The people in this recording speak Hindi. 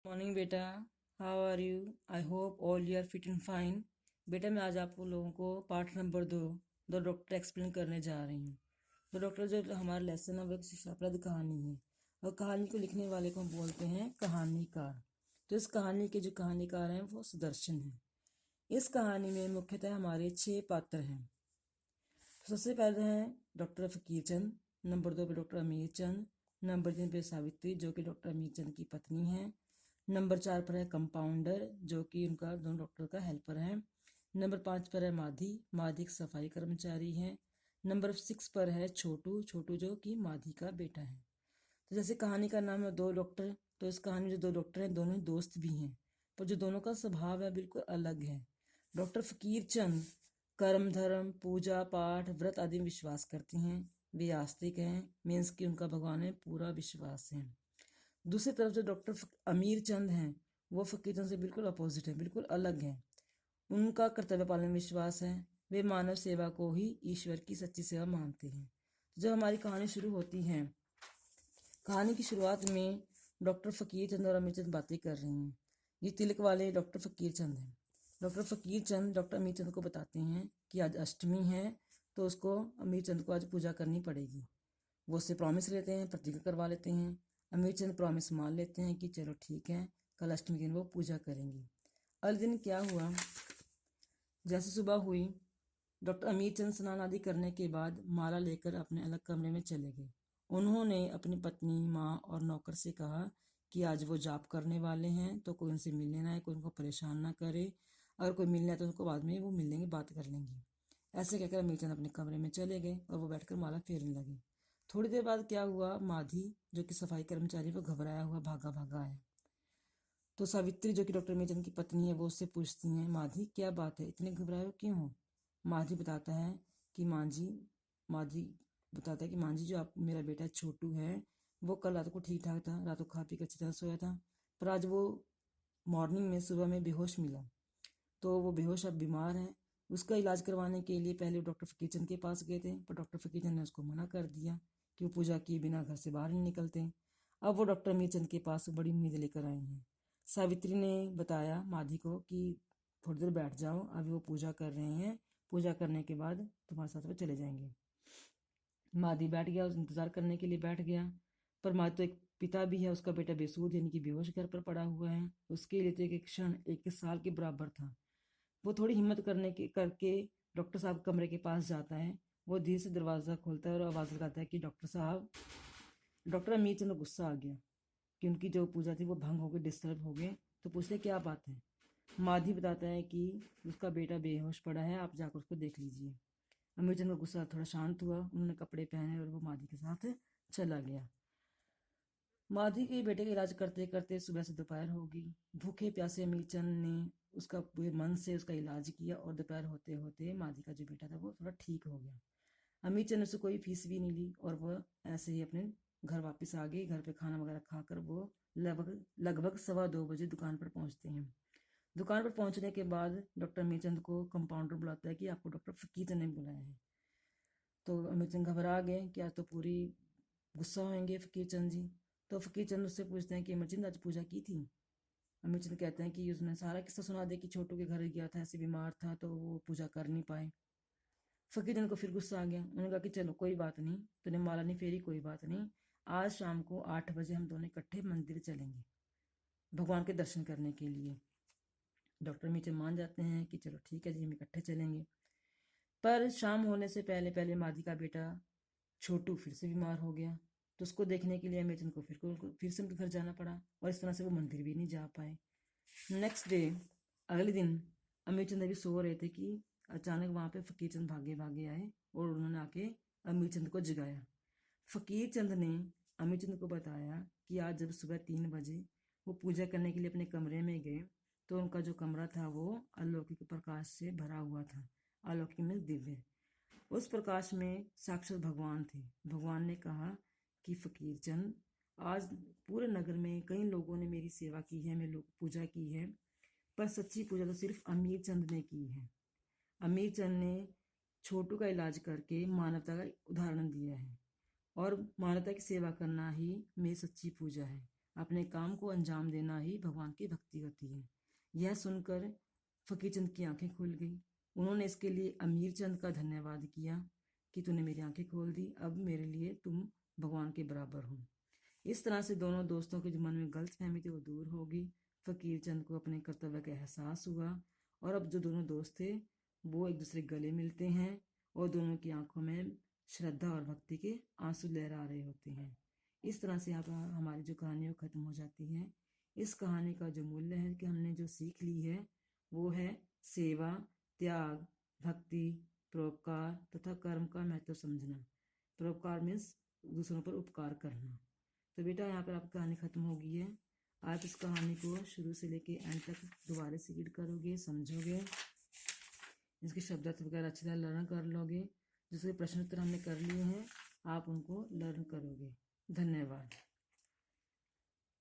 मॉर्निंग बेटा, how are you? I hope all you are fit and fine. बेटा, मैं आज आप लोगों को part number 2 the doctor explain करने जा रही हूँ। द डॉक्टर जो हमारा लेसन है वो एक शिक्षाप्रद कहानी है और कहानी को लिखने वाले को हम बोलते हैं कहानीकार। तो इस कहानी के जो कहानीकार हैं वो सुदर्शन हैं। इस कहानी में मुख्यतः हमारे 6 पात्र हैं। सबसे पहले हैं डॉक्टर फकीर चंद, नंबर 2 पे डॉक्टर अमीर चंद, नंबर 3 पे सावित्री जो कि डॉक्टर अमीर चंद की पत्नी है, नंबर 4 पर है कंपाउंडर जो कि उनका दोनों डॉक्टर का हेल्पर है, नंबर 5 पर है माधी, माधी एक सफाई कर्मचारी है, नंबर 6 पर है छोटू, छोटू जो कि माधी का बेटा है। तो जैसे कहानी का नाम है दो डॉक्टर, तो इस कहानी में जो दो डॉक्टर हैं दोनों ही दोस्त भी हैं, पर जो दोनों का स्वभाव है बिल्कुल अलग है। डॉक्टर फकीर चंद कर्म धर्म पूजा पाठ व्रत आदि में विश्वास करते हैं, वे आस्तिक हैं, मीन्स कि उनका भगवान में पूरा विश्वास है। दूसरी तरफ जो डॉक्टर अमीर चंद हैं वो फकीर चंद से बिल्कुल अपोजिट है, बिल्कुल अलग है। उनका कर्तव्य पालन में विश्वास है, वे मानव सेवा को ही ईश्वर की सच्ची सेवा मानते हैं। जब हमारी कहानी शुरू होती है, कहानी की शुरुआत में डॉक्टर फकीर चंद और अमीर चंद बातें कर रहे हैं। ये तिलक वाले डॉक्टर फकीर चंद हैं। डॉक्टर फकीर चंद डॉक्टर अमीर चंद को बताते हैं कि आज अष्टमी है तो उसको अमीर चंद को आज पूजा करनी पड़ेगी। वो उससे प्रॉमिस लेते हैं, प्रतिज्ञा करवा लेते हैं। अमीर चंद प्रॉमिस मान लेते हैं कि चलो ठीक है, कल अष्टमी के दिन वो पूजा करेंगी। अगले दिन क्या हुआ, जैसे सुबह हुई, डॉक्टर अमीर चंद स्नान आदि करने के बाद माला लेकर अपने अलग कमरे में चले गए। उन्होंने अपनी पत्नी, माँ और नौकर से कहा कि आज वो जाप करने वाले हैं तो कोई उनसे मिलने ना आए, कोई उनको परेशान ना करे। अगर कोई मिलने आए तो उनको बाद में वो मिल लेंगे, बात कर लेंगे। ऐसे कहकर अमीर चंद अपने कमरे में चले गए और वो बैठकर माला फेरने लगे। थोड़ी देर बाद क्या हुआ, माधी जो कि सफाई कर्मचारी वो घबराया हुआ भागा भागा आया। तो सावित्री जो कि डॉक्टर मेजन की पत्नी है वो उससे पूछती हैं, माधी क्या बात है, इतने घबराए हो क्यों हो? माधी बताता है कि माधी बताता है कि माँ जी जो आप मेरा बेटा छोटू है वो कल रात को ठीक ठाक था, रात को खा पी कर अच्छी तरह सोया था, पर आज वो मॉर्निंग में सुबह में बेहोश मिला। तो वो बेहोश अब बीमार है। उसका इलाज करवाने के लिए पहले डॉक्टर फकीरचंद के पास गए थे, पर डॉक्टर फकीरचंद ने उसको मना कर दिया कि वो पूजा किए बिना घर से बाहर नहीं निकलते। अब वो डॉक्टर मीरचंद के पास बड़ी उम्मीद लेकर आए हैं। सावित्री ने बताया माधी को कि थोड़ी देर बैठ जाओ, अभी वो पूजा कर रहे हैं, पूजा करने के बाद तुम्हारे साथ वो चले जाएंगे। माधी बैठ गया, उस इंतजार करने के लिए बैठ गया, पर माधी तो एक पिता भी है, उसका बेटा बेसूध यानी कि बेहोश घर पर पड़ा हुआ है, उसके लिए तो एक क्षण एक साल के बराबर था। वो थोड़ी हिम्मत करके डॉक्टर साहब कमरे के पास जाता है। वो धीरे से दरवाज़ा खोलता है और आवाज़ लगाता है कि डॉक्टर साहब। डॉक्टर अमीर चंद को गुस्सा आ गया कि उनकी जो पूजा थी वो भंग हो गई, डिस्टर्ब हो गए। तो पूछते क्या बात है। माधी बताता है कि उसका बेटा बेहोश पड़ा है, आप जाकर उसको देख लीजिए। अमीर चंद का गुस्सा थोड़ा शांत हुआ, उन्होंने कपड़े पहने और वो माधी के साथ चला गया। माधी के बेटे का इलाज करते करते सुबह से दोपहर हो गई। भूखे प्यासे अमीर चंद ने उसका पूरे मन से उसका इलाज किया और दोपहर होते होते माधी का जो बेटा था वो थोड़ा ठीक हो गया। अमीर चंद ने उससे कोई फीस भी नहीं ली और वह ऐसे ही अपने घर वापस आ गई। घर पे खाना वगैरह खाकर वो लगभग लगभग 2:15 बजे दुकान पर पहुंचते हैं। दुकान पर पहुंचने के बाद डॉक्टर अमीर चंद को कंपाउंडर बुलाता है कि आपको डॉक्टर फकीर चंद ने बुलाया है। तो अमित सिंह घबरा गए कि आज तो पूरी गुस्सा होंगे फकीर चंद जी। तो फकीर चंद उससे पूछते हैं कि अमित चंद आज पूजा की थी? अमित चंद कहते हैं कि उसने सारा किस्सा सुना दे कि छोटू के घर गया था, ऐसे बीमार था तो वो पूजा कर नहीं पाए। फकीर चंद को फिर गुस्सा आ गया, उन्होंने कहा कि चलो कोई बात नहीं, तूने माला नहीं फेरी, कोई बात नहीं, आज शाम को 8 बजे हम दोनों इकट्ठे मंदिर चलेंगे भगवान के दर्शन करने के लिए। डॉक्टर मीचन मान जाते हैं कि चलो ठीक है जी, हम इकट्ठे चलेंगे। पर शाम होने से पहले पहले माधी का बेटा छोटू फिर से बीमार हो गया। तो उसको देखने के लिए अमेजन को फिर से उनके घर जाना पड़ा और इस तरह से वो मंदिर भी नहीं जा पाए। नेक्स्ट डे, अगले दिन अमीर चंद अभी सो रहे थे कि अचानक वहां पे फकीर चंद भागे भागे आए और उन्होंने आके अमीर चंद को जगाया। फकीर चंद ने अमीर चंद को बताया कि आज जब सुबह 3 बजे वो पूजा करने के लिए अपने कमरे में गए तो उनका जो कमरा था वो अलौकिक प्रकाश से भरा हुआ था। अलौकिक में दिव्य, उस प्रकाश में साक्षात भगवान थे। भगवान ने कहा कि फकीर चंद, आज पूरे नगर में कई लोगों ने मेरी सेवा की है, मेरी पूजा की है, पर सच्ची पूजा तो सिर्फ अमीर चंद ने की है। अमीर चंद ने छोटू का इलाज करके मानवता का उदाहरण दिया है और मानवता की सेवा करना ही मेरी सच्ची पूजा है। अपने काम को अंजाम देना ही भगवान की भक्ति होती है। यह सुनकर फकीर चंद की आंखें खुल गई। उन्होंने इसके लिए अमीर चंद का धन्यवाद किया कि तूने मेरी आंखें खोल दी, अब मेरे लिए तुम भगवान के बराबर हो। इस तरह से दोनों दोस्तों के जो मन में गलतफहमी थी वो दूर हो गई। फकीर चंद को अपने कर्तव्य का एहसास हुआ और अब जो दोनों दोस्त थे वो एक दूसरे गले मिलते हैं और दोनों की आंखों में श्रद्धा और भक्ति के आंसू लहरा रहे होते हैं। इस तरह से यहाँ पर हमारी जो कहानी वो खत्म हो जाती है। इस कहानी का जो मूल्य है कि हमने जो सीख ली है वो है सेवा, त्याग, भक्ति, परोपकार तथा कर्म का महत्व समझना। परोपकार मीन्स दूसरों पर उपकार करना। तो बेटा यहाँ पर आपकी कहानी खत्म हो गई है। आप इस कहानी को शुरू से लेके एंड तक दोबारा से रीड करोगे, समझोगे, इसके शब्दार्थ वगैरह अच्छी तरह लर्न कर लोगे। जिसके प्रश्न उत्तर हमने कर लिए हैं आप उनको लर्न करोगे। धन्यवाद।